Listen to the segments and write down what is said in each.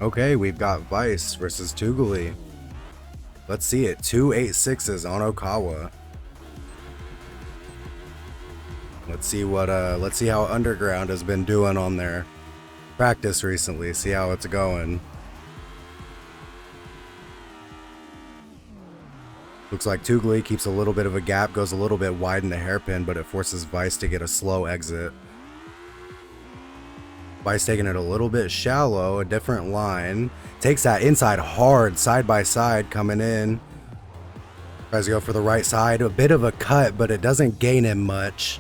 Okay, we've got Vice versus Touge. Let's see it. 286s on Okawa. Let's see how Underground has been doing on their practice recently. See how it's going. Looks like Touge keeps a little bit of a gap, goes a little bit wide in the hairpin, but it forces Vice to get a slow exit. Vice taking it a little bit shallow, a different line. Takes that inside hard, side by side, coming in. Tries to go for the right side. A bit of a cut, but it doesn't gain him much.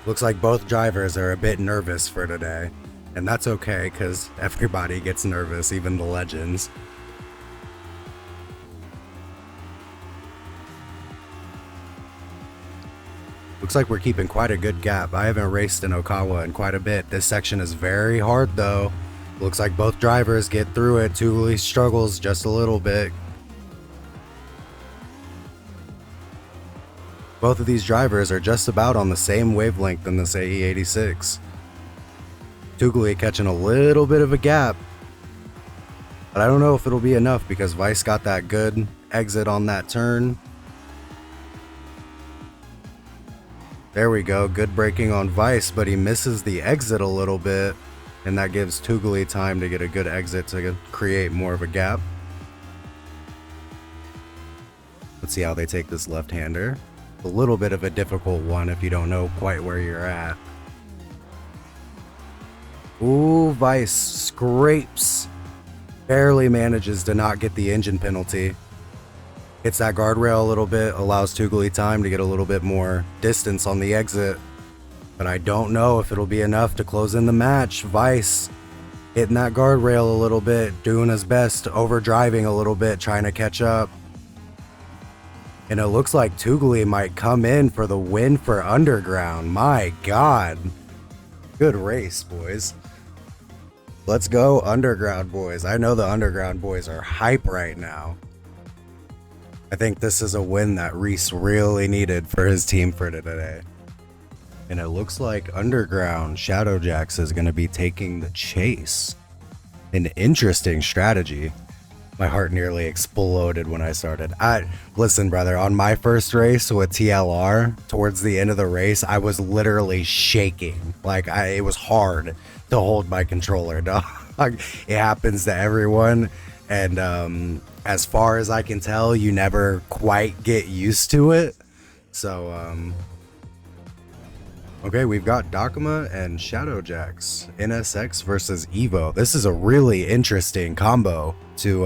Looks like both drivers are a bit nervous for today. And that's okay, because everybody gets nervous, even the legends. Looks like we're keeping quite a good gap. I haven't raced in Okawa in quite a bit. This section is very hard though. Looks like both drivers get through it. Touge struggles just a little bit. Both of these drivers are just about on the same wavelength in this AE86. Touge catching a little bit of a gap. But I don't know if it'll be enough because Vice got that good exit on that turn. There we go, good braking on Vice, but he misses the exit a little bit, and that gives Touge time to get a good exit to create more of a gap. Let's see how they take this left-hander. A little bit of a difficult one if you don't know quite where you're at. Ooh, Vice scrapes. Barely manages to not get the engine penalty. Hits that guardrail a little bit, allows Touge time to get a little bit more distance on the exit. But I don't know if it'll be enough to close in the match. Vice hitting that guardrail a little bit, doing his best, overdriving a little bit, trying to catch up. And it looks like Touge might come in for the win for Underground. My God. Good race, boys. Let's go Underground boys. I know the Underground boys are hype right now. I think this is a win that Reese really needed for his team for today. And it looks like Underground Shadowjacks is going to be taking the chase. An interesting strategy. My heart nearly exploded when I started. Listen, brother, on my first race with TLR, towards the end of the race, I was literally shaking. Like, it was hard to hold my controller, dog. It happens to everyone. And as far as I can tell, you never quite get used to it. So, okay, we've got Dakuma and Shadowjacks. NSX versus Evo. This is a really interesting combo to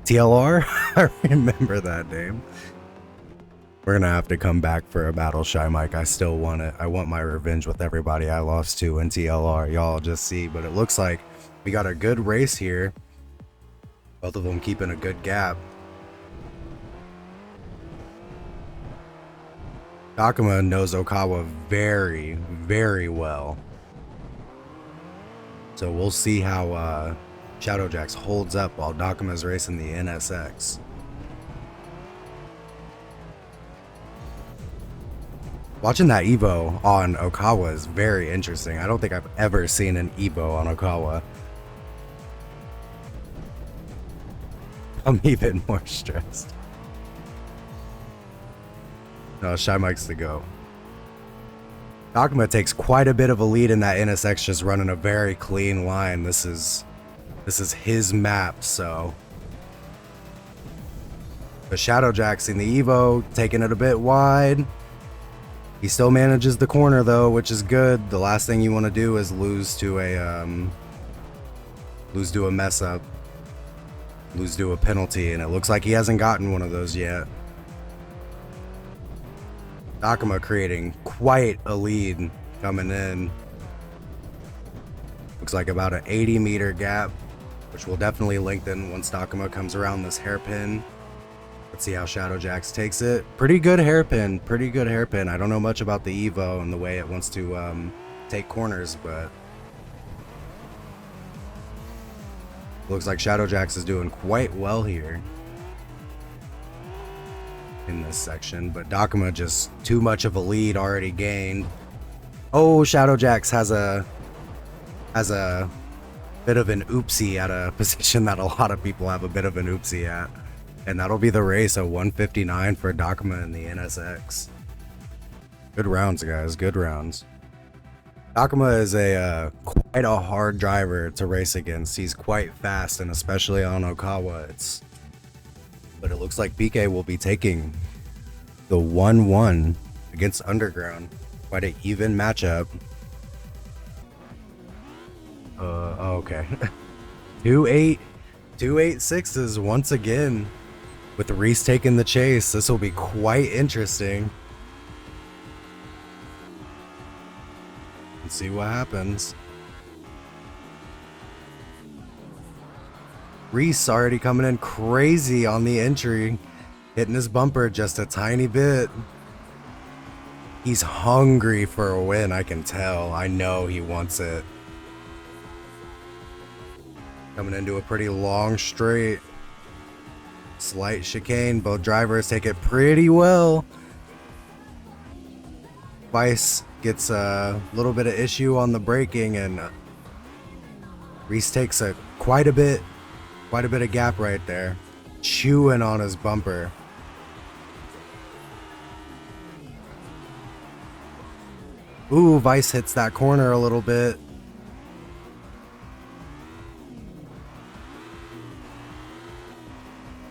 TLR. I remember that name. We're gonna have to come back for a battle, Shy Mike. I still want it. I want my revenge with everybody I lost to in TLR. Y'all just see, but it looks like we got a good race here. Both of them keeping a good gap. Dakuma knows Okawa very, very well. So we'll see how Shadowjacks holds up while Dakuma's racing the NSX. Watching that Evo on Okawa is very interesting. I don't think I've ever seen an Evo on Okawa. I'm even more stressed. No, Shy Mike's to go. Dakuma takes quite a bit of a lead in that NSX, just running a very clean line. This is his map, so. But Shadowjacks in the Evo, taking it a bit wide. He still manages the corner though, which is good. The last thing you want to do is lose to a mess up. Lose to a penalty, and it looks like he hasn't gotten one of those yet. Dakuma creating quite a lead coming in. Looks like about an 80-meter gap, which will definitely lengthen once Dakuma comes around this hairpin. Let's see how Shadowjacks takes it. Pretty good hairpin, pretty good hairpin. I don't know much about the Evo and the way it wants to take corners, but looks like Shadowjacks is doing quite well here in this section, but Dakuma just too much of a lead already gained. Oh, Shadowjacks has a bit of an oopsie at a position that a lot of people have a bit of an oopsie at. And that'll be the race at 159 for Dakuma in the NSX. Good rounds, guys. Good rounds. Dakuma is quite a hard driver to race against. He's quite fast, and especially on Okawa, but it looks like PK will be taking the 1-1 against Underground. Quite an even matchup. Okay. 2-8-6s once again. With Reese taking the chase, this will be quite interesting. Let's see what happens. Reese already coming in crazy on the entry, hitting his bumper just a tiny bit. He's hungry for a win, I can tell. I know he wants it. Coming into a pretty long straight. Slight chicane. Both drivers take it pretty well. Vice gets a little bit of issue on the braking, and Reese takes quite a bit of gap right there, chewing on his bumper. Ooh, Vice hits that corner a little bit.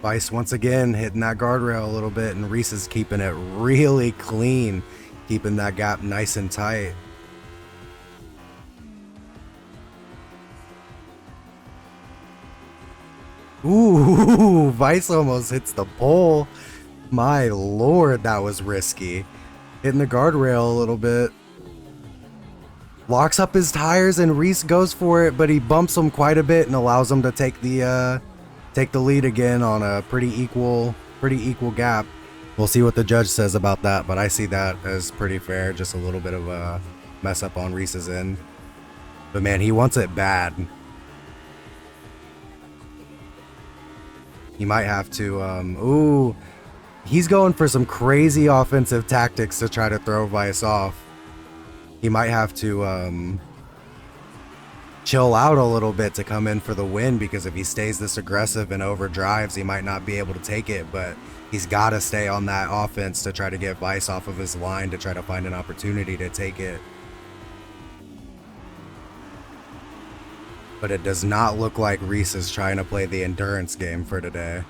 Vice once again hitting that guardrail a little bit, and Reese is keeping it really clean, keeping that gap nice and tight. Ooh, Vice almost hits the pole. My lord, that was risky. Hitting the guardrail a little bit. Locks up his tires, and Reese goes for it, but he bumps him quite a bit and allows him to take the lead again on a pretty equal gap. We'll see what the judge says about that, but I see that as pretty fair. Just a little bit of a mess up on Reese's end. But man, he wants it bad. He might have to, ooh, he's going for some crazy offensive tactics to try to throw Vice off. He might have to, chill out a little bit to come in for the win, because if he stays this aggressive and overdrives, he might not be able to take it, but he's got to stay on that offense to try to get Vice off of his line to try to find an opportunity to take it. But it does not look like Reese is trying to play the endurance game for today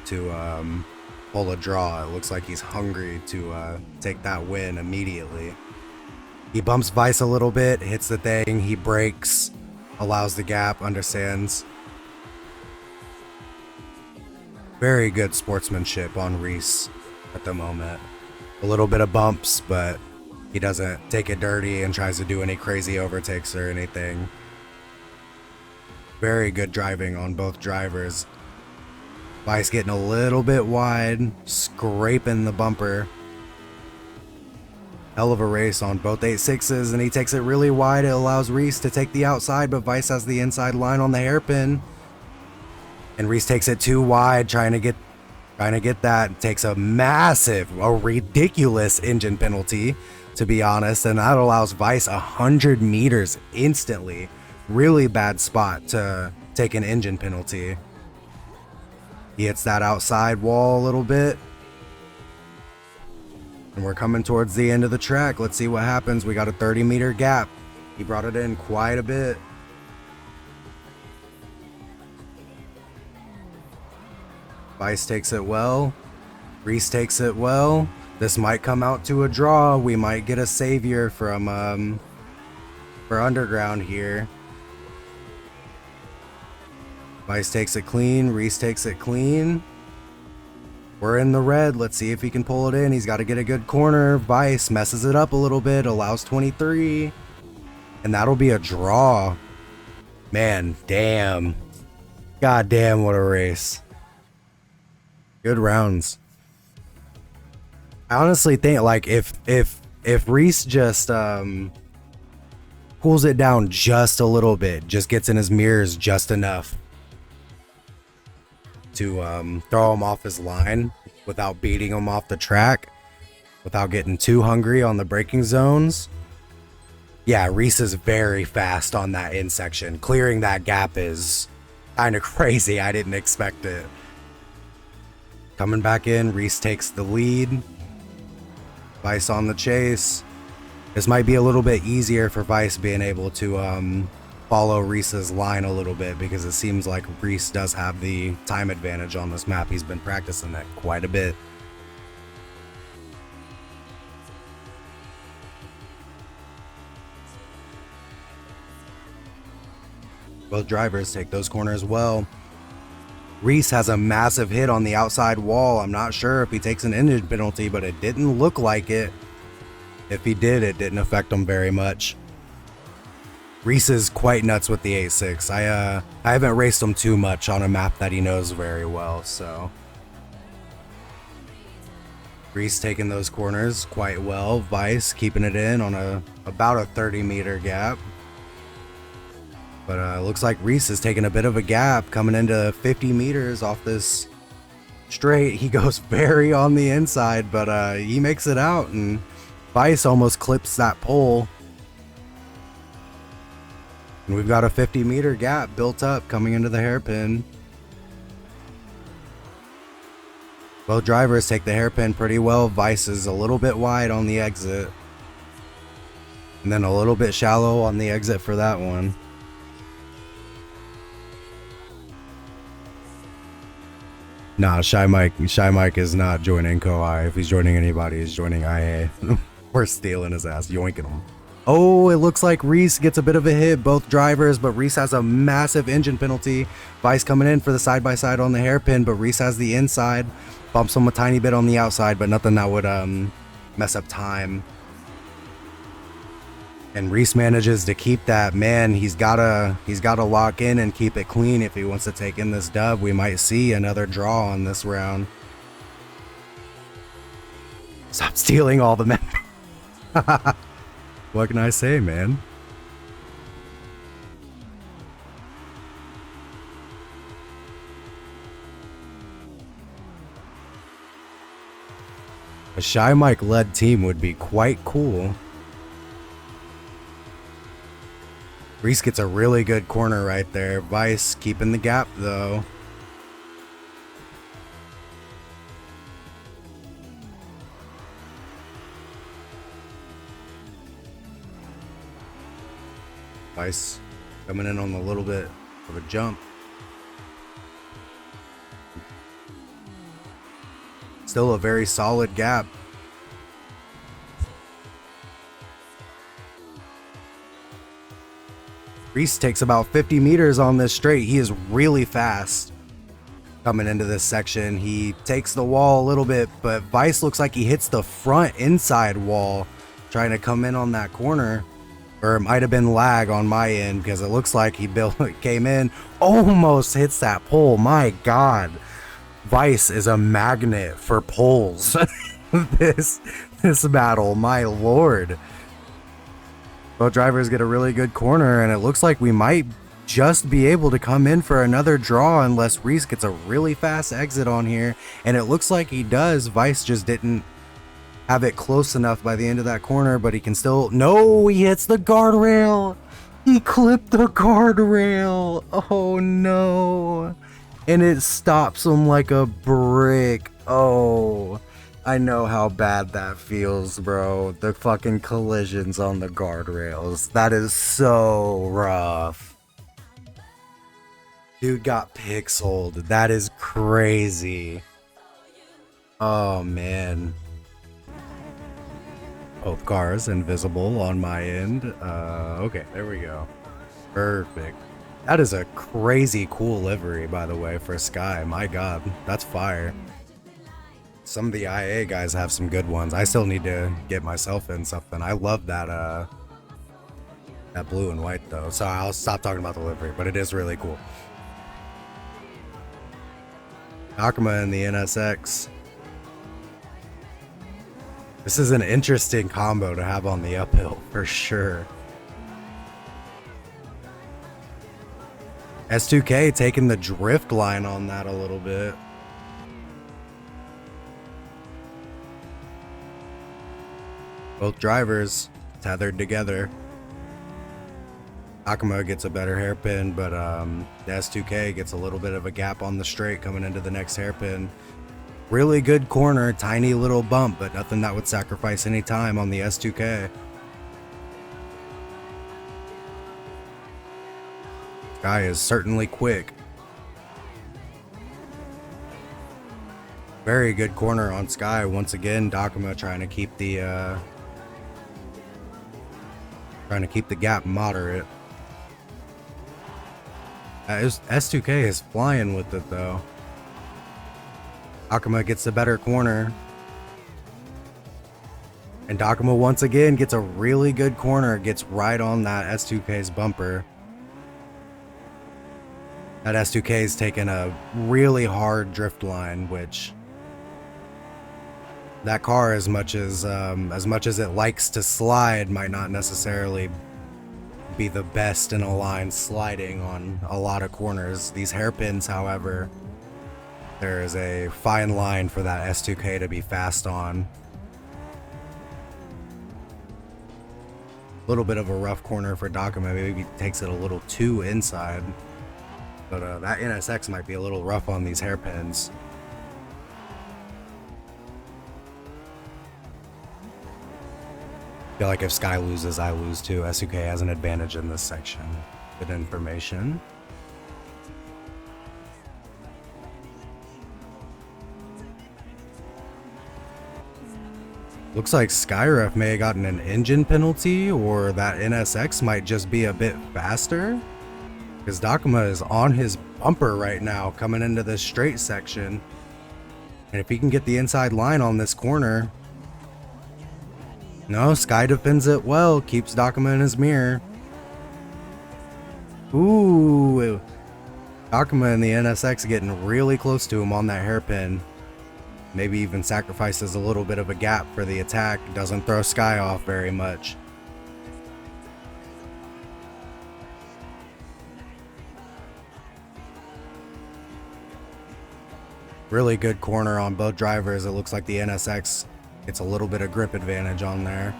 to pull a draw. It looks like he's hungry to take that win immediately. He bumps Vice a little bit, hits the thing, he brakes, allows the gap, understands. Very good sportsmanship on Reese at the moment. A little bit of bumps, but he doesn't take it dirty and tries to do any crazy overtakes or anything. Very good driving on both drivers. Vice getting a little bit wide, scraping the bumper. Hell of a race on both 8.6s, and he takes it really wide. It allows Reese to take the outside, but Vice has the inside line on the hairpin. And Reese takes it too wide, trying to get that. Takes a ridiculous engine penalty, to be honest, and that allows Vice 100 meters instantly. Really bad spot to take an engine penalty. He hits that outside wall a little bit. And we're coming towards the end of the track. Let's see what happens. We got a 30-meter gap. He brought it in quite a bit. Vice takes it well. Reese takes it well. This might come out to a draw. We might get a savior from for Underground here. Vice takes it clean. Reese takes it clean. We're in the red. Let's see if he can pull it in. He's got to get a good corner. Vice messes it up a little bit. Allows 23. And that'll be a draw. Man, damn. God damn, what a race. Good rounds. I honestly think, like, if Reese just pulls it down just a little bit, just gets in his mirrors just enough to throw him off his line without beating him off the track, without getting too hungry on the braking zones, Yeah, Reese is very fast on that in section. Clearing that gap is kind of crazy. I didn't expect it. Coming back in, Reese takes the lead. Vice on the chase. This might be a little bit easier for Vice being able to follow Reese's line a little bit, because it seems like Reese does have the time advantage on this map. He's been practicing it quite a bit. Both drivers take those corners well. Reese has a massive hit on the outside wall. I'm not sure if he takes an engine penalty, but it didn't look like it. If he did, it didn't affect him very much. Reese is quite nuts with the 8.6. I haven't raced him too much on a map that he knows very well, so. Reese taking those corners quite well. Vice keeping it in on about a 30-meter gap. But looks like Reese is taking a bit of a gap coming into 50 meters off this straight. He goes very on the inside, but he makes it out, and Vice almost clips that pole. And we've got a 50-meter gap built up coming into the hairpin. Both drivers take the hairpin pretty well. Vice is a little bit wide on the exit, and then a little bit shallow on the exit for that one. Nah, Shy Mike is not joining Kohai. If he's joining anybody, he's joining IA. We're stealing his ass, yoinking him. Oh, it looks like Reese gets a bit of a hit, both drivers, but Reese has a massive engine penalty. Vice coming in for the side-by-side on the hairpin, but Reese has the inside. Bumps him a tiny bit on the outside, but nothing that would mess up time. And Reese manages to keep that. Man, he's gotta lock in and keep it clean if he wants to take in this dub. We might see another draw on this round. Stop stealing all the men. What can I say, man? A Shy Mike led team would be quite cool. Reese gets a really good corner right there. Vice keeping the gap though. Vice coming in on a little bit of a jump. Still a very solid gap. Reese takes about 50 meters on this straight. He is really fast coming into this section. He takes the wall a little bit, but Vice looks like he hits the front inside wall trying to come in on that corner. Or it might have been lag on my end, because it looks like he came in, almost hits that pole. My God. Vice is a magnet for poles. this battle, my Lord. Both drivers get a really good corner, and it looks like we might just be able to come in for another draw unless Reese gets a really fast exit on here. And it looks like he does. Vice just didn't have it close enough by the end of that corner, but he can still... No, he hits the guardrail. He clipped the guardrail. Oh, no. And it stops him like a brick. Oh, I know how bad that feels, bro. The fucking collisions on the guardrails. That is so rough. Dude got pixeled. That is crazy. Oh, man. Both cars invisible on my end. Okay, there we go. Perfect. That is a crazy cool livery, by the way, for Sky. My God, that's fire. Some of the IA guys have some good ones. I still need to get myself in something. I love that that blue and white though. So I'll stop talking about the livery, but it is really cool. Akuma in the NSX. This is an interesting combo to have on the uphill for sure. S2K taking the drift line on that a little bit. Both drivers tethered together. Akuma gets a better hairpin, but the S2K gets a little bit of a gap on the straight coming into the next hairpin. Really good corner, tiny little bump, but nothing that would sacrifice any time on the S2K. Guy is certainly quick. Very good corner on Sky. Once again, Dakuma trying to keep the gap moderate. S2K is flying with it though. Dakuma gets the better corner. And Dakuma once again gets a really good corner, gets right on that S2K's bumper. That S2K is taking a really hard drift line, which that car, as much as it likes to slide, might not necessarily be the best in a line sliding on a lot of corners. These hairpins, however, there is a fine line for that S2K to be fast on. A little bit of a rough corner for Dakuma, maybe takes it a little too inside. But that NSX might be a little rough on these hairpins. I feel like if Sky loses, I lose too. SUK has an advantage in this section. Good information. Looks like Skyref may have gotten an engine penalty, or that NSX might just be a bit faster. Because Dakuma is on his bumper right now coming into this straight section. And if he can get the inside line on this corner... No, Sky defends it well, keeps Dakuma in his mirror. Ooh, Dakuma and the NSX getting really close to him on that hairpin. Maybe even sacrifices a little bit of a gap for the attack. Doesn't throw Sky off very much. Really good corner on both drivers. It looks like the NSX gets a little bit of grip advantage on there.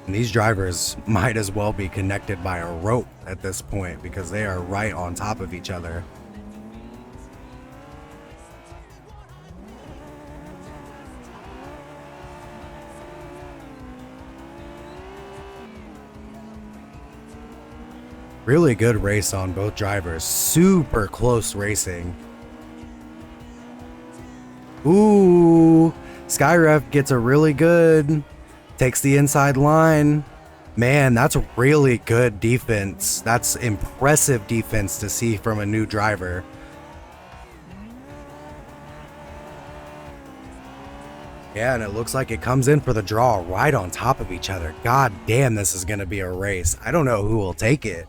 And these drivers might as well be connected by a rope at this point because they are right on top of each other. Really good race on both drivers. Super close racing. Ooh, Skyref gets a really good... Takes the inside line. Man, that's really good defense. That's impressive defense to see from a new driver. Yeah, and it looks like it comes in for the draw right on top of each other. God damn, this is going to be a race. I don't know who will take it.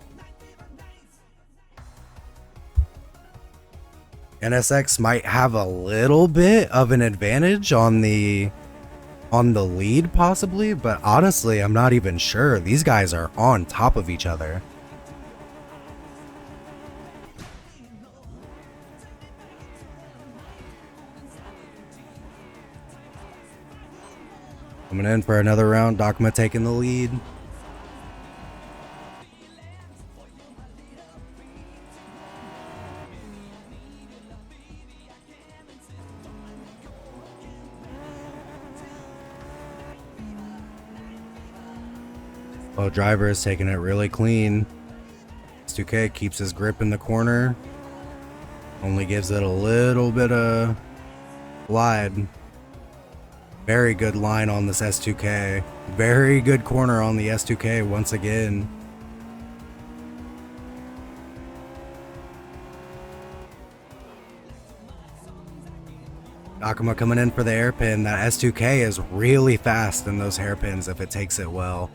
NSX might have a little bit of an advantage on the lead possibly, but honestly, I'm not even sure. These guys are on top of each other. Coming in for another round, Dakuma taking the lead. Both drivers taking it really clean. S2K keeps his grip in the corner. Only gives it a little bit of glide. Very good line on this S2K. Very good corner on the S2K once again. Dakuma coming in for the hairpin. That S2K is really fast in those hairpins if it takes it well.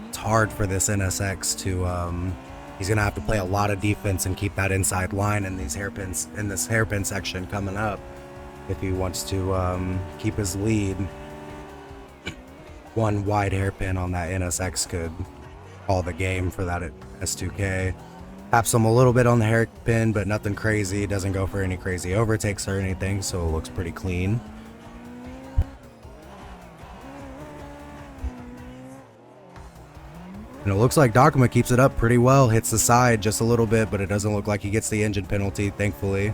It's hard for this NSX to, he's going to have to play a lot of defense and keep that inside line in these hairpins, in this hairpin section coming up, if he wants to keep his lead. One wide hairpin on that NSX could call the game for that S2K. Taps him a little bit on the hairpin, but nothing crazy. Doesn't go for any crazy overtakes or anything, so it looks pretty clean. And it looks like Dakuma keeps it up pretty well. Hits the side just a little bit, but it doesn't look like he gets the engine penalty, thankfully.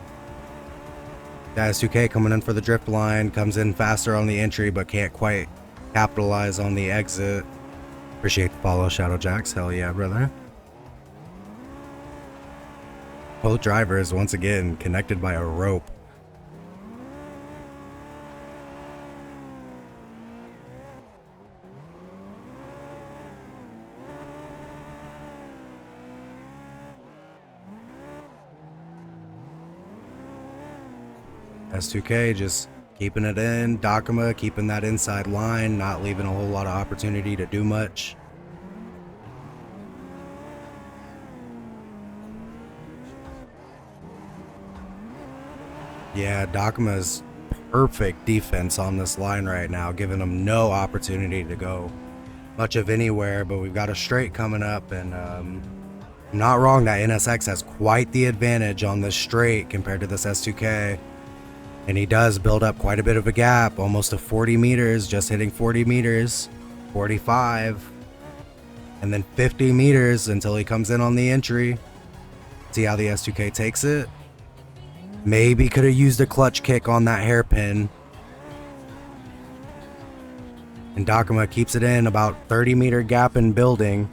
S2K coming in for the drift line. Comes in faster on the entry, but can't quite capitalize on the exit. Appreciate the follow, Shadow Jacks. Hell yeah, brother. Both drivers, once again, connected by a rope. S2K just keeping it in. Dakuma keeping that inside line, not leaving a whole lot of opportunity to do much. Yeah, Dakuma's perfect defense on this line right now, giving him no opportunity to go much of anywhere, but we've got a straight coming up, and I'm not wrong, that NSX has quite the advantage on this straight compared to this S2K. And he does build up quite a bit of a gap, almost to 40 meters, just hitting 40 meters, 45, and then 50 meters until he comes in on the entry. See how the S2K takes it. Maybe could have used a clutch kick on that hairpin. And Dakuma keeps it in, about 30 meter gap in building.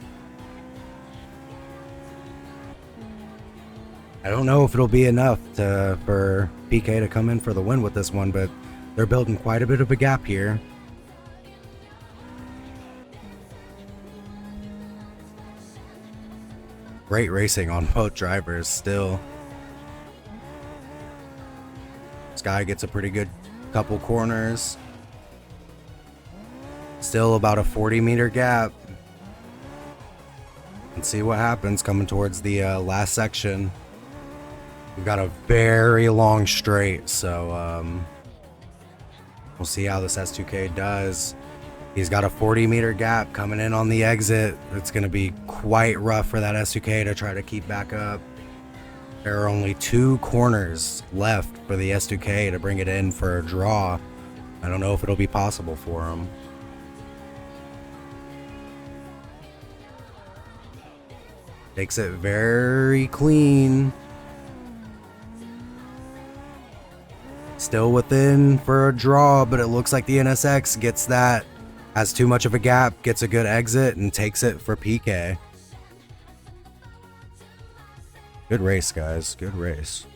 I don't know if it'll be enough for PK to come in for the win with this one, but they're building quite a bit of a gap here. Great racing on both drivers still. This guy gets a pretty good couple corners. Still about a 40 meter gap. Let's see what happens coming towards the last section. We've got a very long straight, so we'll see how this S2K does. He's got a 40 meter gap coming in on the exit. It's going to be quite rough for that S2K to try to keep back up. There are only 2 corners left for the S2K to bring it in for a draw. I don't know if it'll be possible for him. Takes it very clean. Still within for a draw, but it looks like the NSX gets that, has too much of a gap, gets a good exit, and takes it for PK. Good race, guys. Good race.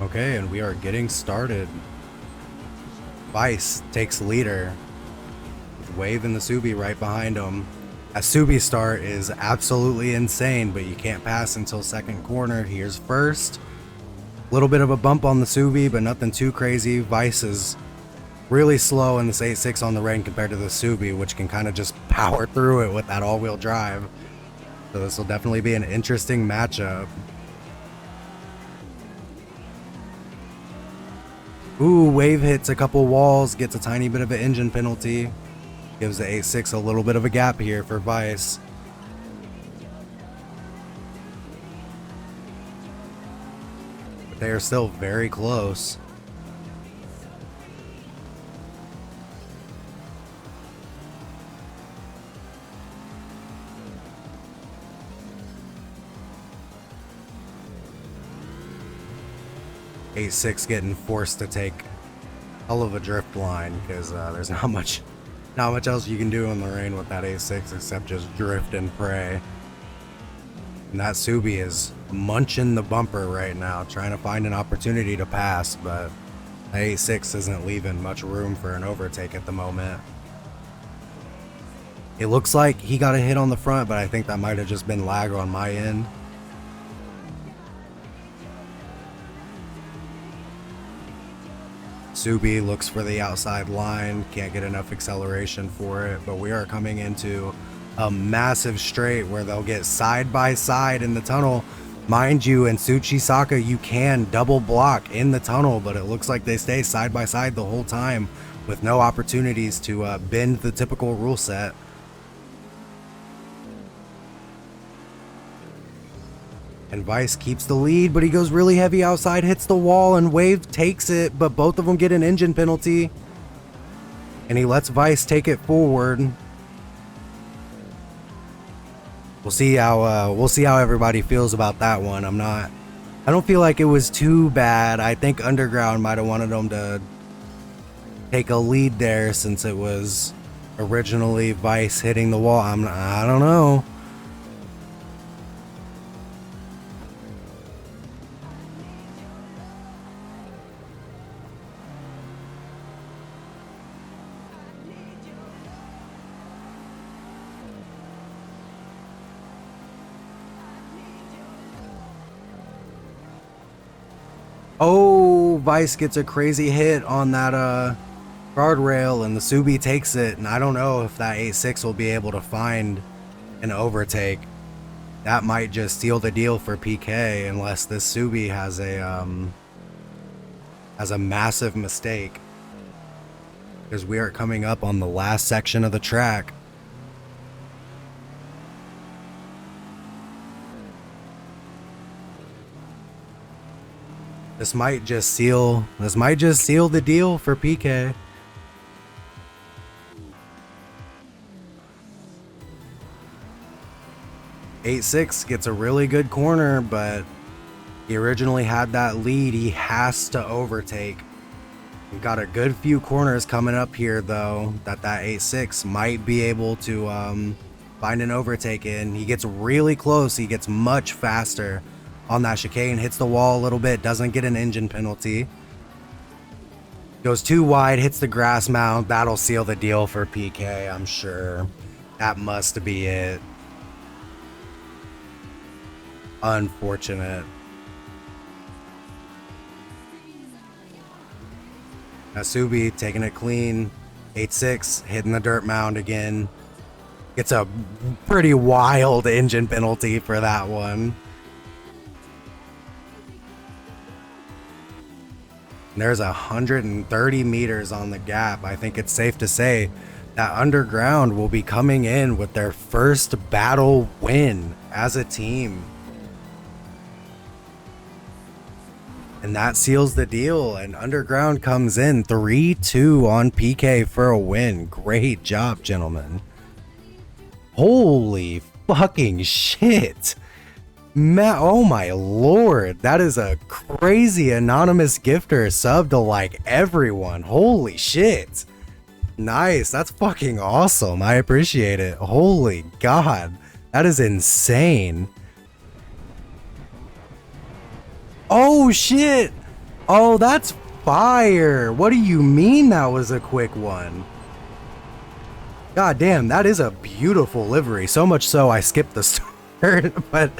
Okay, and we are getting started. Vice takes leader. Wave and the Subi right behind him. A Subi start is absolutely insane, but you can't pass until second corner. Here's first. Little bit of a bump on the Subi, but nothing too crazy. Vice is really slow in this 8.6 on the rain compared to the Subi, which can kind of just power through it with that all-wheel drive. So this will definitely be an interesting matchup. Ooh, Wave hits a couple walls, gets a tiny bit of an engine penalty. Gives the 8.6 a little bit of a gap here for Vice. But they are still very close. A6 getting forced to take hell of a drift line because there's not much else you can do in the rain with that A6 except just drift and pray. And that Subi is munching the bumper right now, trying to find an opportunity to pass, but the A6 isn't leaving much room for an overtake at the moment. It looks like he got a hit on the front, but I think that might have just been lag on my end. Subi looks for the outside line, can't get enough acceleration for it, but we are coming into a massive straight where they'll get side by side in the tunnel. Mind you, in Tsuchisaka, you can double block in the tunnel, but it looks like they stay side by side the whole time, with no opportunities to bend the typical rule set. And Vice keeps the lead, but he goes really heavy outside, hits the wall, and Wave takes it, but both of them get an engine penalty. And he lets Vice take it forward. We'll see how everybody feels about that one. I don't feel like it was too bad. I think Underground might have wanted them to take a lead there since it was originally Vice hitting the wall. I don't know. Oh, Vice gets a crazy hit on that guardrail, and the Subi takes it, and I don't know if that 8.6 will be able to find an overtake. That might just seal the deal for PK unless this Subi has a massive mistake, because we are coming up on the last section of the track. This might just seal the deal for PK. Eight six gets a really good corner, but he originally had that lead. He has to overtake. We've got a good few corners coming up here, though, that 8.6 might be able to find an overtake in. He gets really close. He gets much faster on that chicane, hits the wall a little bit, doesn't get an engine penalty. Goes too wide, hits the grass mound. That'll seal the deal for PK, I'm sure. That must be it. Unfortunate. Nasubi taking it clean. 8.6 hitting the dirt mound again. Gets a pretty wild engine penalty for that one. There's 130 meters on the gap. I think it's safe to say that Underground will be coming in with their first battle win as a team. And that seals the deal, and Underground comes in 3-2 on PK for a win. Great job, gentlemen. Holy fucking shit. Oh my lord, that is a crazy anonymous gifter sub to like everyone. Holy shit. Nice, that's fucking awesome. I appreciate it. Holy god, that is insane. Oh shit. Oh, that's fire. What do you mean that was a quick one? God damn, that is a beautiful livery. So much so I skipped the start, but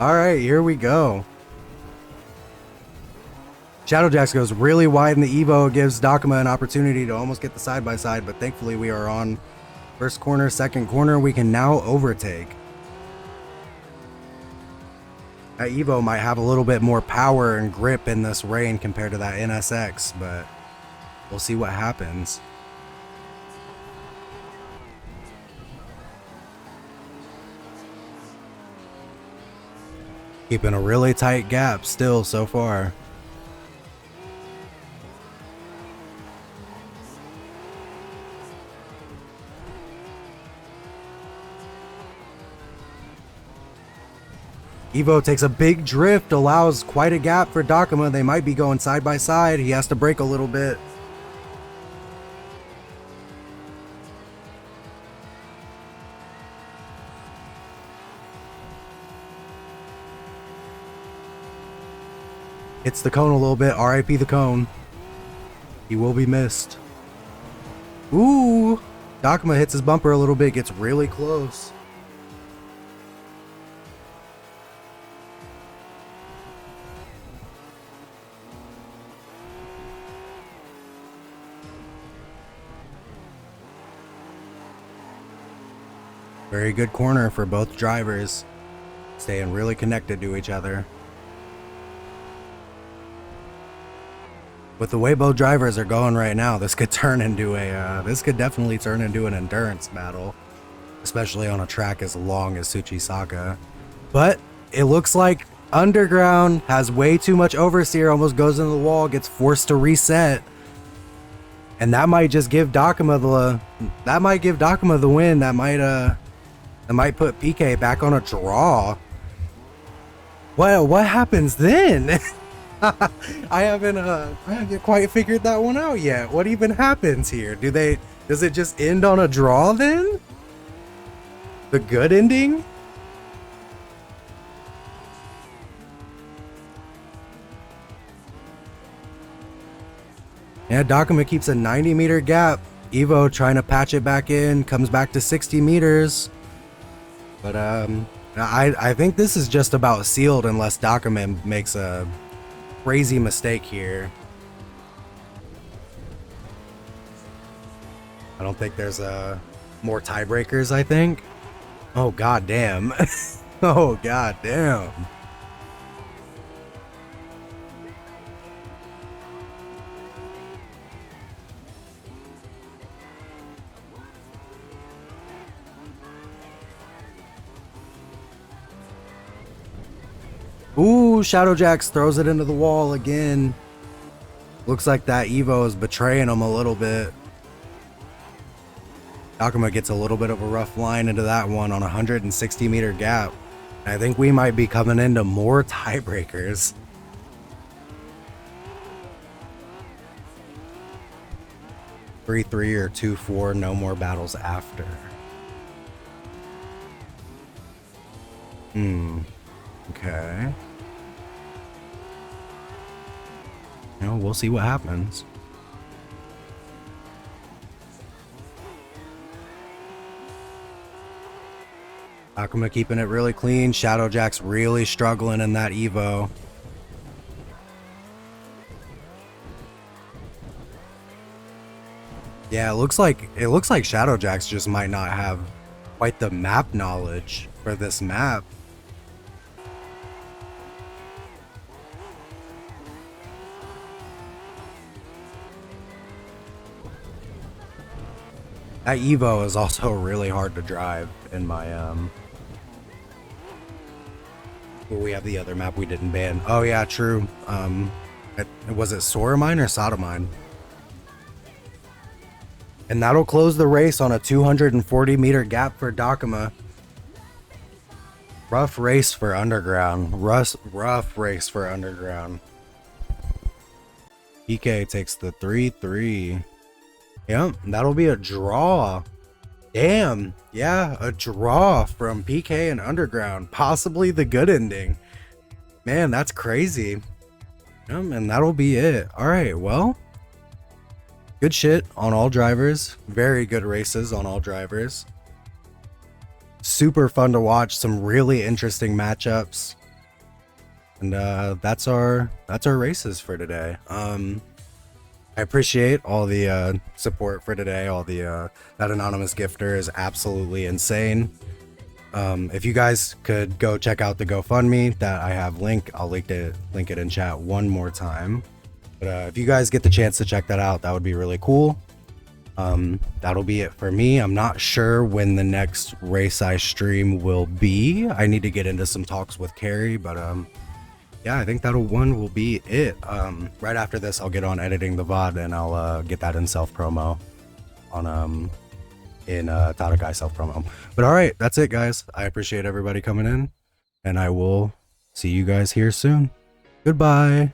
alright, here we go. Shadowjacks goes really wide in the Evo. Gives Dakima an opportunity to almost get the side-by-side, but thankfully we are on first corner, second corner. We can now overtake. That Evo might have a little bit more power and grip in this rain compared to that NSX, but we'll see what happens. Keeping a really tight gap still so far. Evo takes a big drift, allows quite a gap for Dakima. They might be going side by side. He has to brake a little bit. Hits the cone a little bit. RIP the cone. He will be missed. Ooh. Dakima hits his bumper a little bit. Gets really close. Very good corner for both drivers. Staying really connected to each other. With the way both drivers are going right now, this could turn into this could definitely turn into an endurance battle, especially on a track as long as Tsuchisaka. But it looks like Underground has way too much oversteer, almost goes into the wall, gets forced to reset. And that might just give Dakuma the win. That might put PK back on a draw. Well, what happens then? I haven't quite figured that one out yet. What even happens here? Does it just end on a draw then? The good ending? Yeah, Dakuma keeps a 90-meter gap. Evo trying to patch it back in, comes back to 60 meters. But I think this is just about sealed unless Dakuma makes a crazy mistake here. I don't think there's more tiebreakers, I think. Oh god damn. Oh god damn. Ooh, Shadowjax throws it into the wall again. Looks like that Evo is betraying him a little bit. Dakuma gets a little bit of a rough line into that one on a 160-meter gap. I think we might be coming into more tiebreakers. Three or 2-4, no more battles after. Okay. You know, we'll see what happens. Dakuma keeping it really clean. Shadowjack's really struggling in that Evo. Yeah, it looks like Shadowjax just might not have quite the map knowledge for this map. That Evo is also really hard to drive in my we have the other map we didn't ban. Oh yeah, true. Was it Soramine or Sodomine? And that'll close the race on a 240-meter gap for Dakuma. Rough race for Underground. Rough race for Underground. PK takes the 3-3. Yep, that'll be a draw. Damn, yeah, a draw from PK and Underground. Possibly the good ending. Man, that's crazy. And that'll be it. Alright, well. Good shit on all drivers. Very good races on all drivers. Super fun to watch. Some really interesting matchups. And that's our races for today. I appreciate all the support for today. All the that anonymous gifter is absolutely insane. If you guys could go check out the GoFundMe that I have I'll link it in chat one more time. But if you guys get the chance to check that out, that would be really cool. That'll be it for me. I'm not sure when the next race I stream will be. I need to get into some talks with Carrie, but yeah, I think that one will be it. Right after this, I'll get on editing the VOD and I'll get that in self-promo on Tadakai self-promo. But all right, that's it, guys. I appreciate everybody coming in, and I will see you guys here soon. Goodbye.